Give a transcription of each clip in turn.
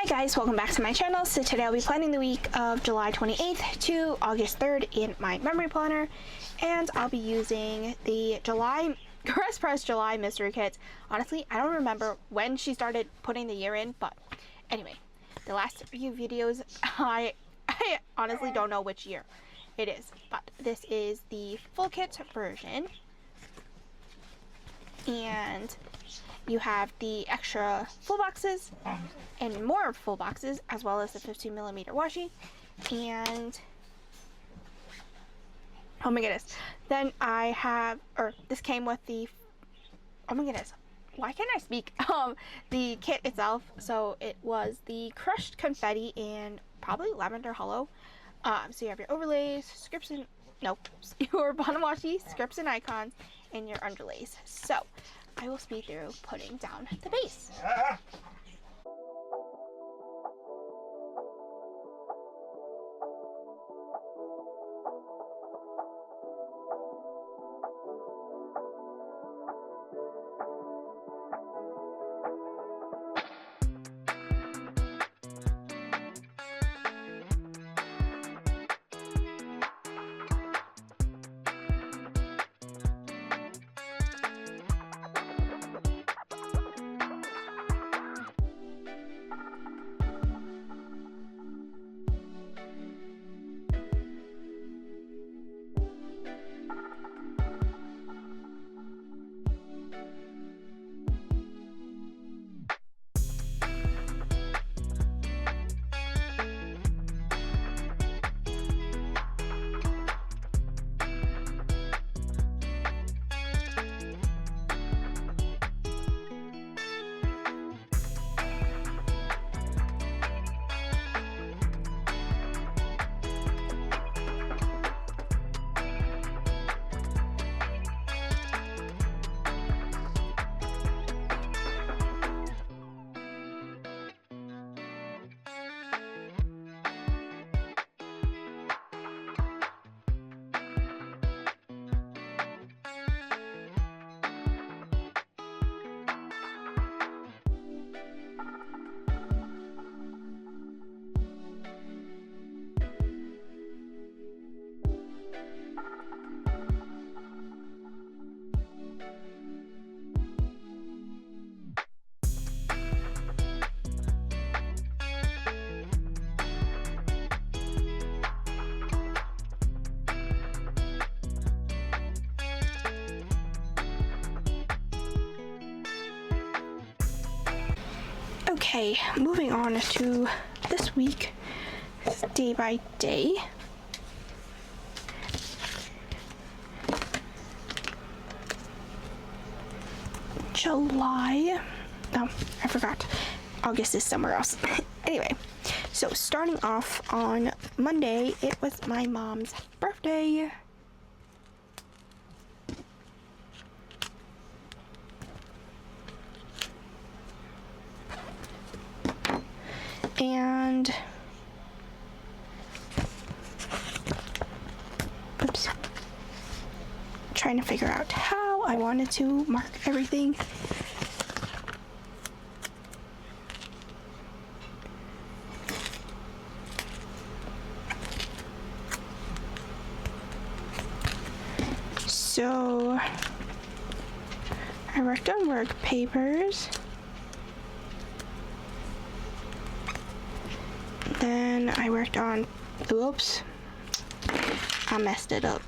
Hi guys, welcome back to my channel. So today I'll be planning the week of July 28th to August 3rd in my memory planner, and I'll be using the CaressPress July mystery kits. Honestly, I don't remember when she started putting the year in, but anyway, the last few videos I honestly don't know which year it is, but this is the full kit version, and you have the extra full boxes and more full boxes, as well as the 15mm washi. And oh my goodness, then I have, or this came with the, oh my goodness, why can't I speak? The kit itself. So it was the crushed confetti in probably lavender hollow. So you have your overlays, scripts and your bottom washi, scripts and icons, and your underlays. So I will speed through putting down the base. Okay, moving on to this week, day by day. July, oh, I forgot, August is somewhere else. Anyway, so starting off on Monday, it was my mom's birthday. And oops, trying to figure out how I wanted to mark everything. So I worked on work papers. Then I worked on, oops, I messed it up.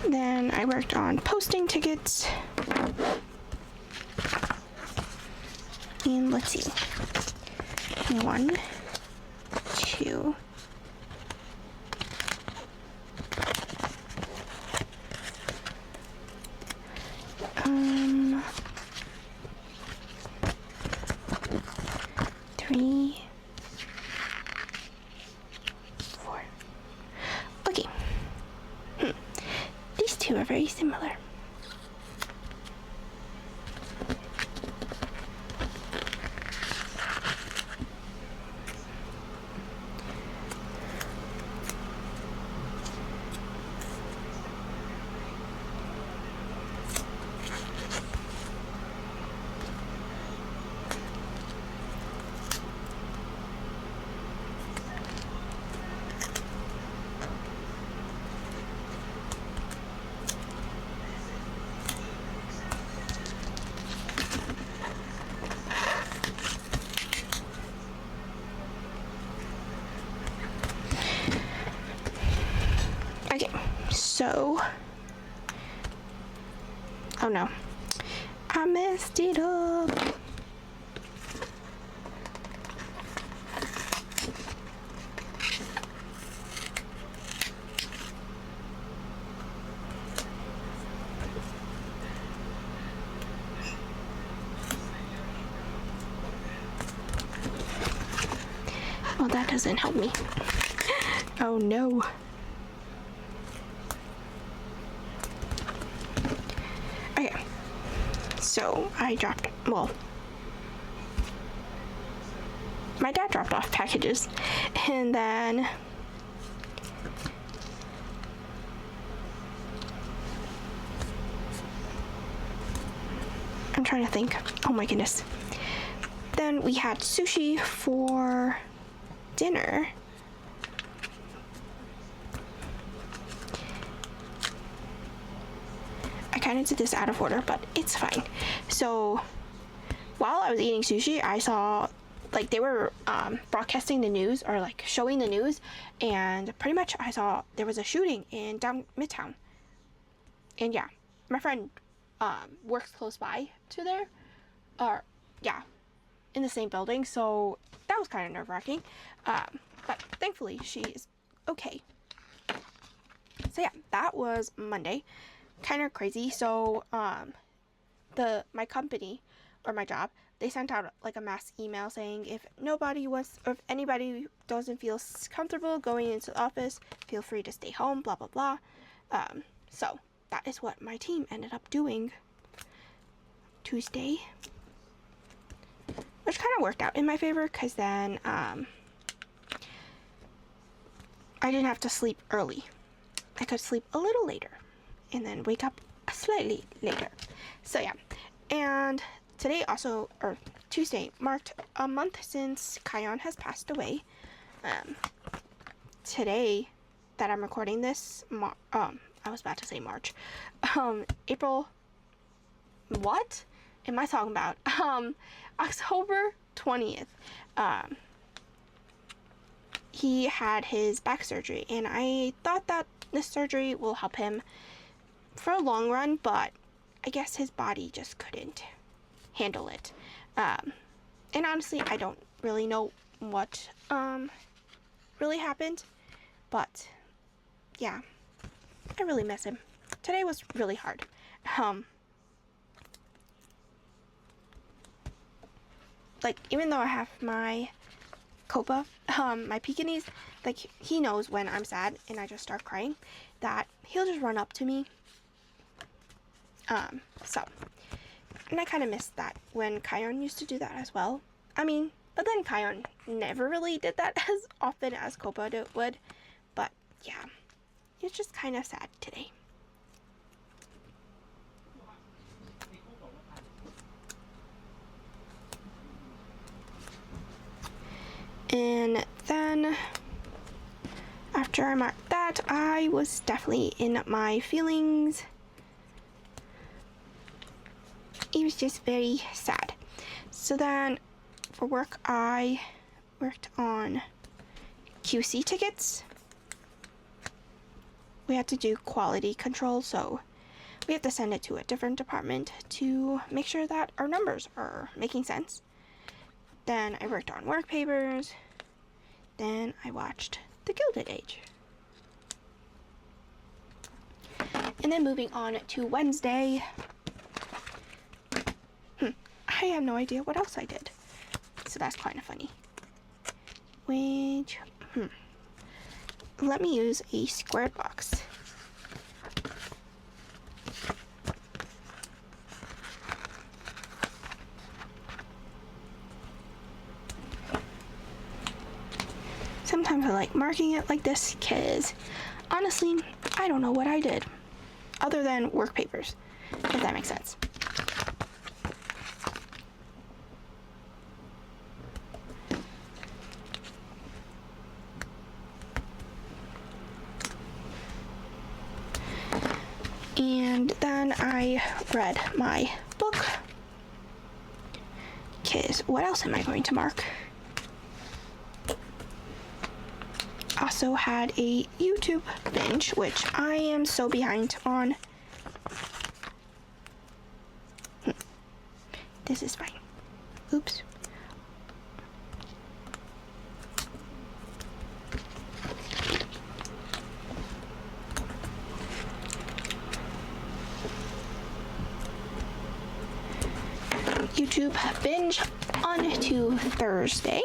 Then I worked on posting tickets. And let's see, 1, 2, 3, 4. Okay. These two are very similar. So, oh no, I messed it up. Well, that doesn't help me. Oh no. Okay. So I dropped, well, my dad dropped off packages, and then I'm trying to think. Oh my goodness. Then we had sushi for dinner. I kind of did this out of order, but it's fine. So while I was eating sushi, I saw like they were broadcasting the news, or like showing the news, and pretty much I saw there was a shooting in down Midtown. And yeah, my friend works close by to there, or yeah, in the same building, so that was kind of nerve-wracking, but thankfully she is okay. So yeah, that was Monday. Kind of crazy. So my company, or my job, they sent out like a mass email saying if anybody doesn't feel comfortable going into the office, feel free to stay home, blah blah blah. So that is what my team ended up doing Tuesday, which kind of worked out in my favor, because then I didn't have to sleep early. I could sleep a little later and then wake up slightly later. So yeah, and today also, or Tuesday, marked a month since Kion has passed away. Today that I'm recording this, I was about to say March, April, what am I talking about? October 20th, he had his back surgery, and I thought that this surgery will help him for a long run, but I guess his body just couldn't handle it. And honestly, I don't really know what really happened, but yeah, I really miss him. Today was really hard. Like, even though I have my Copa, my Pekingese, like, he knows when I'm sad and I just start crying, that he'll just run up to me. So, and I kind of missed that when Kion used to do that as well. I mean, but then Kion never really did that as often as Copa would. But yeah, it's just kind of sad today. And then after I marked that, I was definitely in my feelings. It was just very sad. So then for work, I worked on QC tickets. We had to do quality control, so we have to send it to a different department to make sure that our numbers are making sense. Then I worked on work papers. Then I watched The Gilded Age. And then moving on to Wednesday, I have no idea what else I did. So that's kind of funny. Which, let me use a squared box. Sometimes I like marking it like this because, honestly, I don't know what I did other than work papers, if that makes sense. And then I read my book, because what else am I going to mark? Also had a YouTube binge, which I am so behind on. This is fine. Oops. YouTube binge on to Thursday.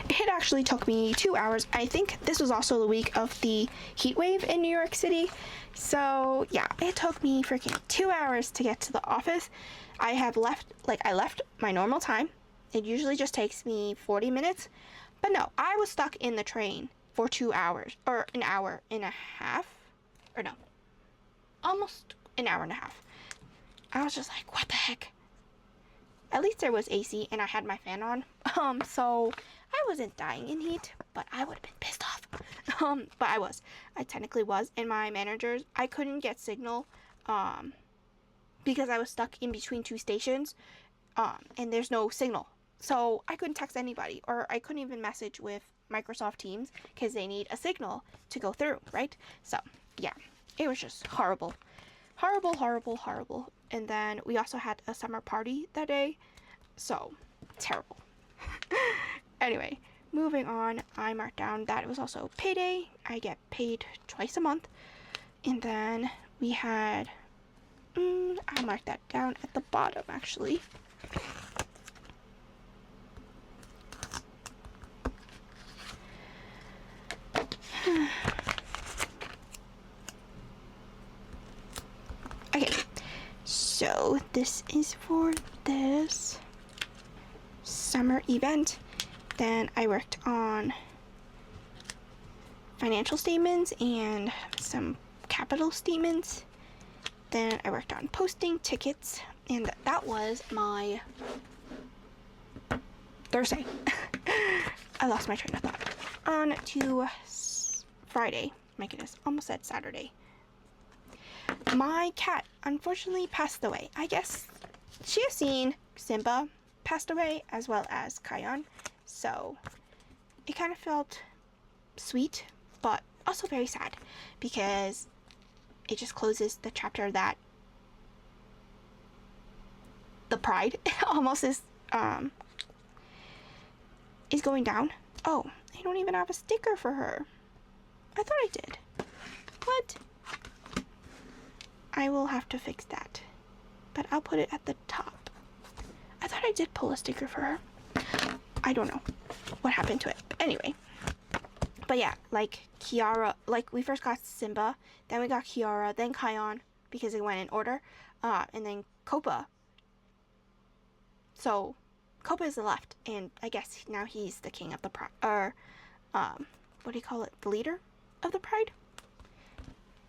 It actually took me 2 hours. I think this was also the week of the heat wave in New York City. So yeah, it took me freaking 2 hours to get to the office. I left my normal time. It usually just takes me 40 minutes. But no, I was stuck in the train for 2 hours, or an hour and a half. Or no, almost an hour and a half. I was just like, what the heck? At least there was AC and I had my fan on. So I wasn't dying in heat, but I would have been pissed off. But I technically was. And my managers, I couldn't get signal, because I was stuck in between two stations, and there's no signal. So I couldn't text anybody, or I couldn't even message with Microsoft Teams because they need a signal to go through, right? So yeah, it was just horrible. Horrible. And then we also had a summer party that day, so terrible. Anyway, moving on, I marked down that it was also payday. I get paid twice a month. And then we had, I marked that down at the bottom actually. Okay, so this is for this summer event. Then I worked on financial statements and some capital statements. Then I worked on posting tickets, and that was my Thursday. I lost my train of thought. On to Friday. My goodness, almost said Saturday. My cat unfortunately passed away. I guess she has seen Simba passed away as well as Kion, so it kind of felt sweet, but also very sad because it just closes the chapter that the pride almost is going down. Oh, I don't even have a sticker for her. I thought I did. What? I will have to fix that, but I'll put it at the top. I thought I did pull a sticker for her. I don't know what happened to it. But anyway. But yeah, like Kiara, like we first got Simba, then we got Kiara, then Kion, because it went in order, and then Copa. So Copa is the left, and I guess now he's the king of the pride, or what do you call it? The leader of the pride?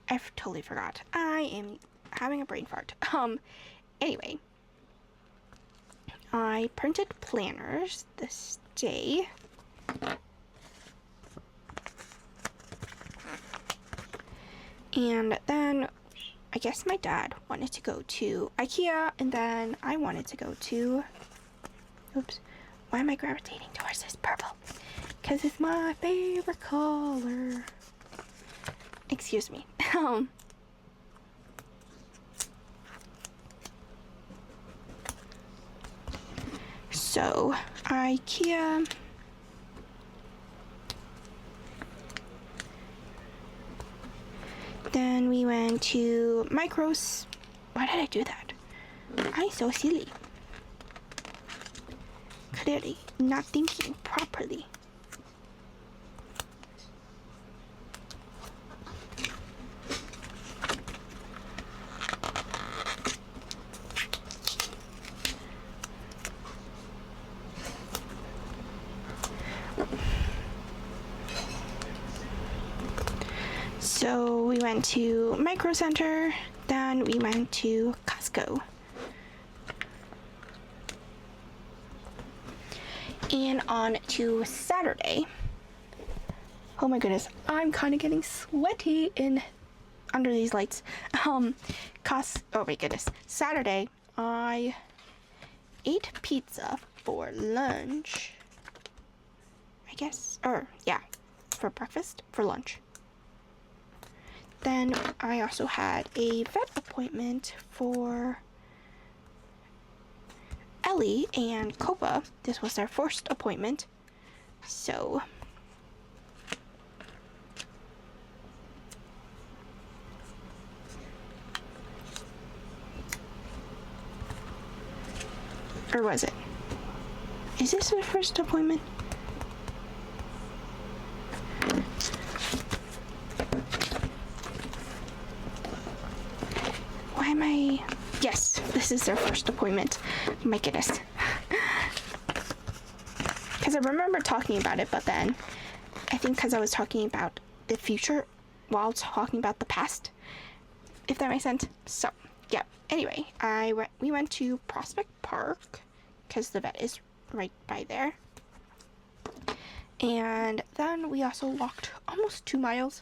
I totally forgot. I am having a brain fart. Anyway, I printed planners this day. And then I guess my dad wanted to go to IKEA, and then I wanted to go to, oops, why am I gravitating towards this purple? Because it's my favorite color. Excuse me. So, IKEA. Then we went to Micros. Why did I do that? I'm so silly. Clearly not thinking properly. So we went to Micro Center, then we went to Costco. And on to Saturday. Oh my goodness, I'm kind of getting sweaty under these lights. Oh my goodness. Saturday, I ate pizza for lunch. I guess. Or, yeah, for breakfast, for lunch. Then I also had a vet appointment for Ellie and Copa. This was their first appointment. So, or was it? Is this their first appointment? Why am I... Yes, this is their first appointment. My goodness. Because I remember talking about it, but then I think because I was talking about the future while talking about the past, if that makes sense. So, yeah. Anyway, we went to Prospect Park because the vet is right by there. And then we also walked almost 2 miles.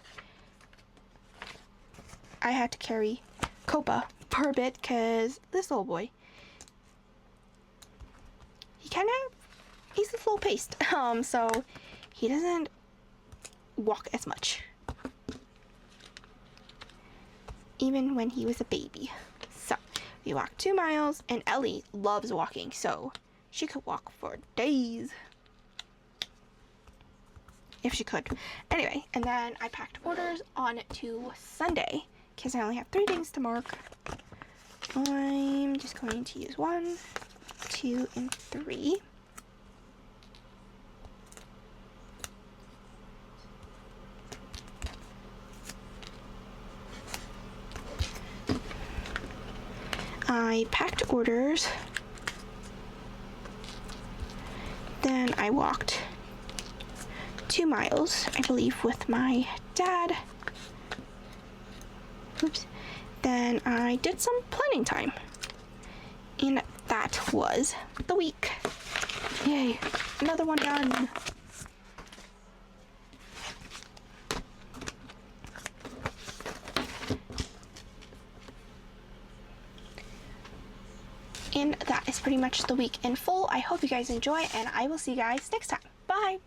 I had to carry Copa for a bit because this little boy, he's a slow paced, so he doesn't walk as much, even when he was a baby. So we walked 2 miles, and Ellie loves walking, so she could walk for days if she could. Anyway, and then I packed orders on to Sunday because I only have 3 things to mark. I'm just going to use 1, 2, and 3. I packed orders. Then I walked 2 miles, I believe, with my dad. Oops. Then I did some planning time. And that was the week. Yay, another one done. And that is pretty much the week in full. I hope you guys enjoy, and I will see you guys next time. Bye!